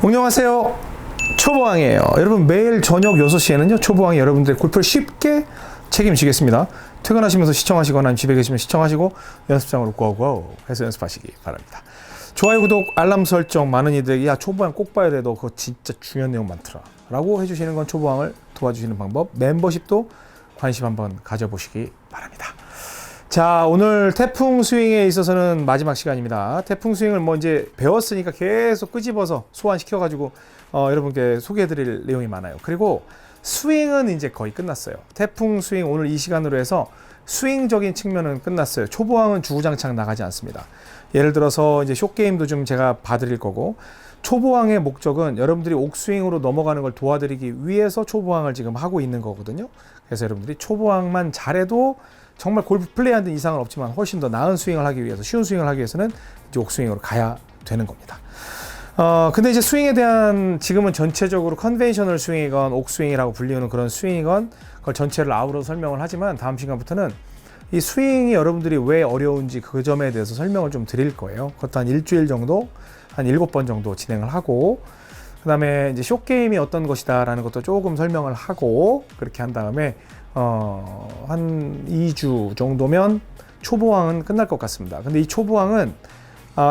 안녕하세요, 초보왕이에요. 여러분, 매일 저녁 6시에는요 초보왕이 여러분들의 골프를 쉽게 책임지겠습니다. 퇴근하시면서 시청하시거나 집에 계시면 시청하시고 연습장으로 고고 해서 연습하시기 바랍니다. 좋아요, 구독, 알람 설정. 많은 이들에게 야 초보왕 꼭 봐야 돼, 너 그거 진짜 중요한 내용 많더라 라고 해주시는 건 초보왕을 도와주시는 방법. 멤버십도 관심 한번 가져보시기 바랍니다. 자, 오늘 태풍 스윙에 있어서는 마지막 시간입니다. 태풍 스윙을 뭐 이제 배웠으니까 계속 끄집어서 소환시켜가지고 여러분께 소개해드릴 내용이 많아요. 그리고 스윙은 이제 거의 끝났어요. 태풍 스윙 오늘 이 시간으로 해서 스윙적인 측면은 끝났어요. 초보왕은 주구장창 나가지 않습니다. 예를 들어서 이제 숏게임도 좀 제가 봐드릴 거고, 초보왕의 목적은 여러분들이 옥스윙으로 넘어가는 걸 도와드리기 위해서 초보왕을 지금 하고 있는 거거든요. 그래서 여러분들이 초보왕만 잘해도 정말 골프 플레이하는 데 이상은 없지만 훨씬 더 나은 스윙을 하기 위해서, 쉬운 스윙을 하기 위해서는 이제 옥스윙으로 가야 되는 겁니다. 근데 이제 스윙에 대한 지금은 전체적으로 컨벤셔널 스윙이건 옥스윙이라고 불리우는 그런 스윙이건 그걸 전체를 아우러 설명을 하지만, 다음 시간부터는 이 스윙이 여러분들이 왜 어려운지 그 점에 대해서 설명을 좀 드릴 거예요. 그것도 한 일주일 정도, 한 7번 정도 진행을 하고, 그 다음에 이제 숏게임이 어떤 것이다 라는 것도 조금 설명을 하고, 그렇게 한 다음에 한 2주 정도면 초보왕은 끝날 것 같습니다. 근데 이 초보왕은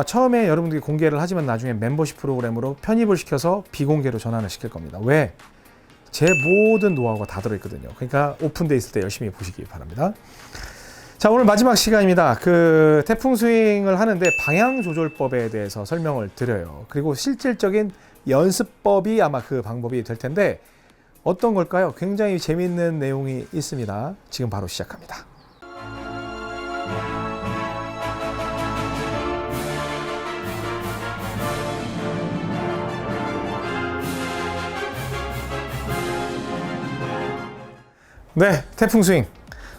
처음에 여러분들이 공개를 하지만 나중에 멤버십 프로그램으로 편입을 시켜서 비공개로 전환을 시킬 겁니다. 왜? 제 모든 노하우가 다 들어있거든요. 그러니까 오픈돼 있을 때 열심히 보시기 바랍니다. 자, 오늘 마지막 시간입니다. 그 태풍 스윙을 하는데 방향 조절법에 대해서 설명을 드려요. 그리고 실질적인 연습법이 아마 그 방법이 될 텐데, 어떤 걸까요? 굉장히 재미있는 내용이 있습니다. 지금 바로 시작합니다. 네, 태풍 스윙.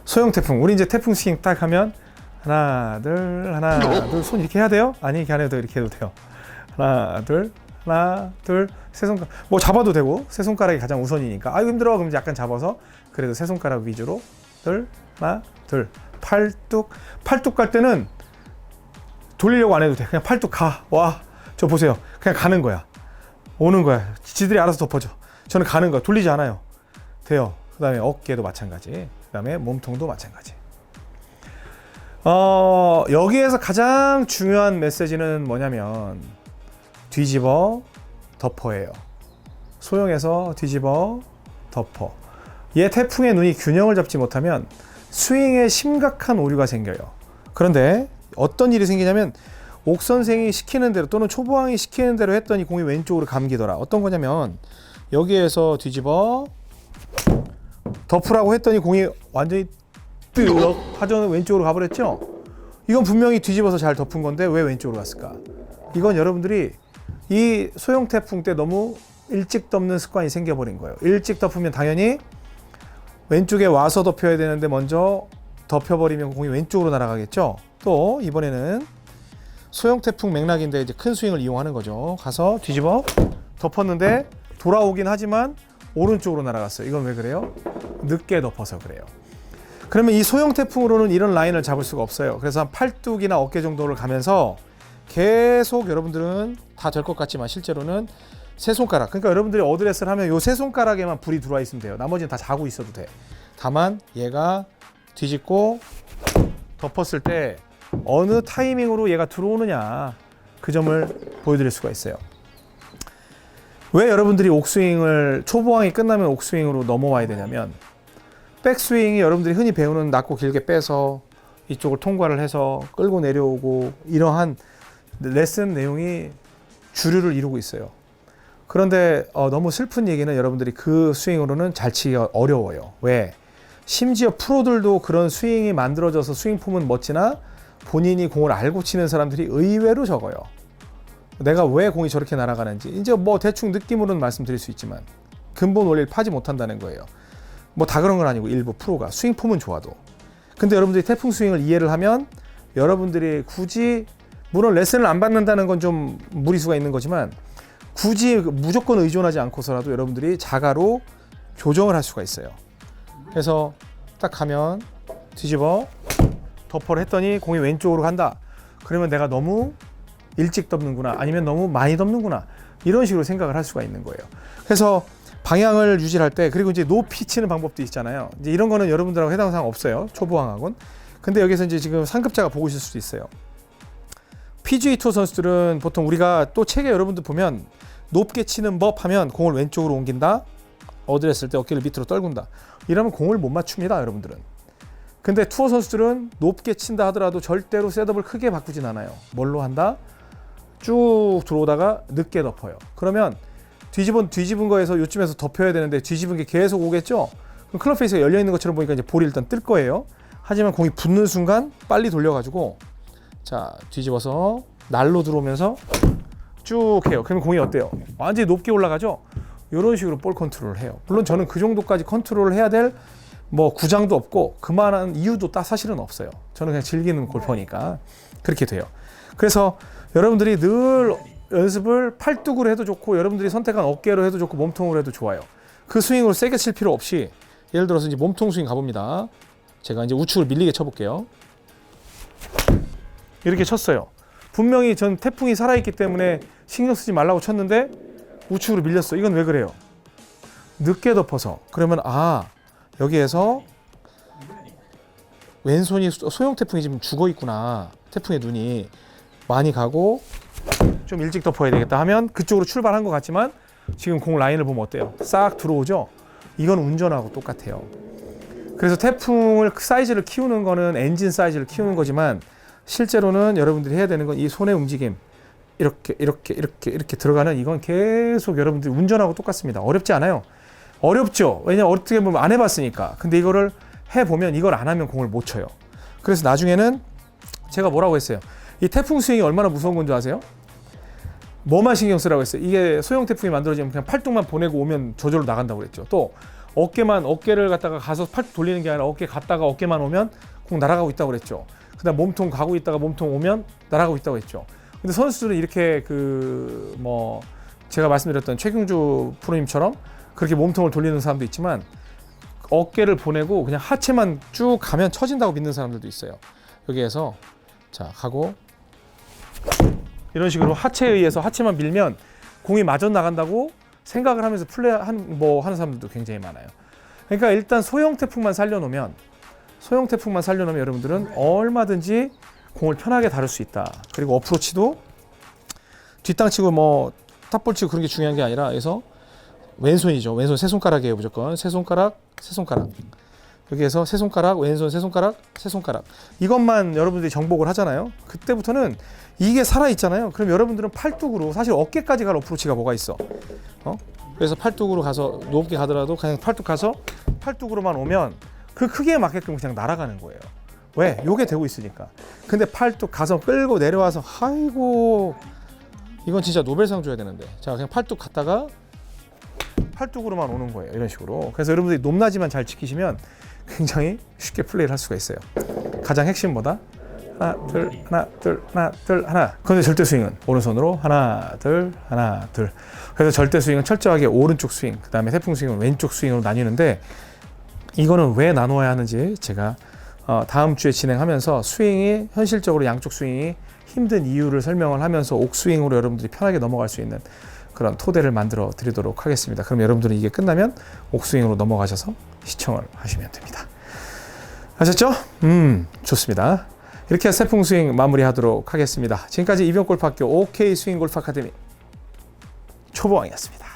소형 태풍. 우리 이제 태풍 스윙 딱 하면 하나, 둘, 손 이렇게 해야 돼요? 아니, 이렇게 안 해도 이렇게 해도 돼요. 하나, 둘, 세 손가락. 뭐 잡아도 되고, 세 손가락이 가장 우선이니까. 아이고 힘들어. 그럼 약간 잡아서, 그래도 세 손가락 위주로. 하나, 둘. 팔뚝 갈 때는 돌리려고 안 해도 돼. 그냥 팔뚝 가. 와, 저 보세요. 그냥 가는 거야. 오는 거야. 지들이 알아서 덮어줘. 저는 가는 거야. 돌리지 않아요. 돼요. 그 다음에 어깨도 마찬가지. 그 다음에 몸통도 마찬가지. 여기에서 가장 중요한 메시지는 뭐냐면, 뒤집어 덮어예요. 소형에서 뒤집어 덮어. 얘 태풍의 눈이 균형을 잡지 못하면 스윙에 심각한 오류가 생겨요. 그런데 어떤 일이 생기냐면, 옥 선생이 시키는 대로 또는 초보왕이 시키는 대로 했더니 공이 왼쪽으로 감기더라. 어떤 거냐면, 여기에서 뒤집어 덮으라고 했더니 공이 완전히 뜨럭 하전은 왼쪽으로 가버렸죠. 이건 분명히 뒤집어서 잘 덮은 건데 왜 왼쪽으로 갔을까? 이건 여러분들이 이 소형 태풍 때 너무 일찍 덮는 습관이 생겨버린 거예요. 일찍 덮으면 당연히 왼쪽에 와서 덮여야 되는데 먼저 덮여버리면 공이 왼쪽으로 날아가겠죠. 또 이번에는 소형 태풍 맥락인데 이제 큰 스윙을 이용하는 거죠. 가서 뒤집어 덮었는데 돌아오긴 하지만 오른쪽으로 날아갔어요. 이건 왜 그래요? 늦게 덮어서 그래요. 그러면 이 소형 태풍으로는 이런 라인을 잡을 수가 없어요. 그래서 한 팔뚝이나 어깨 정도를 가면서 계속 여러분들은 다 될 것 같지만 실제로는 세 손가락, 그러니까 여러분들이 어드레스를 하면 요 세 손가락에만 불이 들어와 있으면 돼요. 나머지는 다 자고 있어도 돼. 다만 얘가 뒤집고 덮었을 때 어느 타이밍으로 얘가 들어오느냐, 그 점을 보여드릴 수가 있어요. 왜 여러분들이 옥스윙을, 초보왕이 끝나면 옥스윙으로 넘어와야 되냐면, 백스윙이 여러분들이 흔히 배우는 낮고 길게 빼서 이쪽을 통과를 해서 끌고 내려오고, 이러한 레슨 내용이 주류를 이루고 있어요. 그런데 너무 슬픈 얘기는, 여러분들이 그 스윙으로는 잘 치기가 어려워요. 왜? 심지어 프로들도 그런 스윙이 만들어져서 스윙 폼은 멋지나 본인이 공을 알고 치는 사람들이 의외로 적어요. 내가 왜 공이 저렇게 날아가는지 이제 뭐 대충 느낌으로는 말씀드릴 수 있지만 근본 원리를 파지 못한다는 거예요. 뭐 다 그런 건 아니고 일부 프로가 스윙 폼은 좋아도. 근데 여러분들이 태풍 스윙을 이해를 하면, 여러분들이 굳이, 물론 레슨을 안 받는다는 건 좀 무리수가 있는 거지만, 굳이 무조건 의존하지 않고서라도 여러분들이 자가로 조정을 할 수가 있어요. 그래서 딱 가면 뒤집어 덮어를 했더니 공이 왼쪽으로 간다. 그러면 내가 너무 일찍 덮는구나, 아니면 너무 많이 덮는구나, 이런 식으로 생각을 할 수가 있는 거예요. 그래서 방향을 유지할 때, 그리고 이제 높이 치는 방법도 있잖아요. 이제 이런 거는 여러분들하고 해당 사항 없어요. 초보왕하고는. 근데 여기서 이제 지금 상급자가 보고 있을 수도 있어요. PGA 투어 선수들은 보통 우리가 또 책에 여러분들 보면 높게 치는 법 하면 공을 왼쪽으로 옮긴다. 어드레스할 때 어깨를 밑으로 떨군다. 이러면 공을 못 맞춥니다, 여러분들은. 근데 투어 선수들은 높게 친다 하더라도 절대로 셋업을 크게 바꾸진 않아요. 뭘로 한다? 쭉 들어오다가 늦게 덮어요. 그러면 뒤집은 거에서 요쯤에서 덮여야 되는데 뒤집은 게 계속 오겠죠? 그럼 클럽 페이스가 열려 있는 것처럼 보니까 이제 볼이 일단 뜰 거예요. 하지만 공이 붙는 순간 빨리 돌려가지고 자, 뒤집어서 날로 들어오면서 쭉 해요. 그러면 공이 어때요? 완전히 높게 올라가죠? 이런 식으로 볼 컨트롤을 해요. 물론 저는 그 정도까지 컨트롤을 해야 될 뭐 구장도 없고 그만한 이유도 사실은 없어요. 저는 그냥 즐기는 골퍼니까 그렇게 돼요. 그래서 여러분들이 늘 연습을 팔뚝으로 해도 좋고 여러분들이 선택한 어깨로 해도 좋고 몸통으로 해도 좋아요. 그 스윙으로 세게 칠 필요 없이 예를 들어서 이제 몸통 스윙 가봅니다. 제가 이제 우측을 밀리게 쳐볼게요. 이렇게 쳤어요. 분명히 전 태풍이 살아있기 때문에 신경 쓰지 말라고 쳤는데 우측으로 밀렸어. 이건 왜 그래요? 늦게 덮어서. 그러면 여기에서 왼손이 소형 태풍이 지금 죽어 있구나. 태풍의 눈이 많이 가고 좀 일찍 덮어야 되겠다 하면 그쪽으로 출발한 것 같지만 지금 공 라인을 보면 어때요? 싹 들어오죠? 이건 운전하고 똑같아요. 그래서 태풍을 사이즈를 키우는 거는 엔진 사이즈를 키우는 거지만 실제로는 여러분들이 해야 되는 건 이 손의 움직임 이렇게 들어가는 이건 계속 여러분들이 운전하고 똑같습니다. 어렵지 않아요. 어렵죠. 왜냐면 어떻게 보면 안 해봤으니까. 근데 이거를 해보면 이걸 안 하면 공을 못 쳐요. 그래서 나중에는 제가 뭐라고 했어요. 이 태풍 스윙이 얼마나 무서운 건 줄 아세요? 뭐만 신경 쓰라고 했어요. 이게 소형 태풍이 만들어지면 그냥 팔뚝만 보내고 오면 저절로 나간다고 그랬죠. 또 어깨를 갖다가 가서 팔뚝 돌리는 게 아니라 어깨 갔다가 어깨만 오면 공 날아가고 있다고 그랬죠. 그다음 몸통 가고 있다가 몸통 오면 날아가고 있다고 했죠. 근데 선수들은 이렇게 제가 말씀드렸던 최경주 프로님처럼 그렇게 몸통을 돌리는 사람도 있지만 어깨를 보내고 그냥 하체만 쭉 가면 쳐진다고 믿는 사람들도 있어요. 여기에서 자 가고 이런 식으로 하체에 의해서 하체만 밀면 공이 마저 나간다고 생각을 하면서 하는 사람들도 굉장히 많아요. 그러니까 일단 소형 태풍만 살려놓으면 여러분들은 얼마든지 공을 편하게 다룰 수 있다. 그리고 어프로치도 뒷땅 치고 탑볼 치고 그런 게 중요한 게 아니라 그래서 왼손이죠. 왼손 세 손가락이에요. 무조건 세 손가락. 여기에서 세 손가락, 왼손 세 손가락. 이것만 여러분들이 정복을 하잖아요. 그때부터는 이게 살아있잖아요. 그럼 여러분들은 팔뚝으로 사실 어깨까지 갈 어프로치가 뭐가 있어? 그래서 팔뚝으로 가서 높게 가더라도 그냥 팔뚝 가서 팔뚝으로만 오면 그 크기에 맞게끔 그냥 날아가는 거예요. 왜? 요게 되고 있으니까. 근데 팔뚝 가서 끌고 내려와서 아이고 이건 진짜 노벨상 줘야 되는데 자 그냥 팔뚝 갔다가 팔뚝으로만 오는 거예요. 이런 식으로. 그래서 여러분들이 높낮이만 잘 지키시면 굉장히 쉽게 플레이를 할 수가 있어요. 가장 핵심 뭐다? 하나 둘 하나. 그런데 절대 스윙은 오른손으로 하나 둘. 그래서 절대 스윙은 철저하게 오른쪽 스윙, 그 다음에 태풍 스윙은 왼쪽 스윙으로 나뉘는데 이거는 왜 나눠야 하는지 제가 다음 주에 진행하면서 스윙이 현실적으로 양쪽 스윙이 힘든 이유를 설명을 하면서 옥스윙으로 여러분들이 편하게 넘어갈 수 있는 그런 토대를 만들어 드리도록 하겠습니다. 그럼 여러분들은 이게 끝나면 옥스윙으로 넘어가셔서 시청을 하시면 됩니다. 아셨죠? 좋습니다. 이렇게 해서 태풍 스윙 마무리하도록 하겠습니다. 지금까지 이병골프학교 OK 스윙 골프 아카데미 초보왕이었습니다.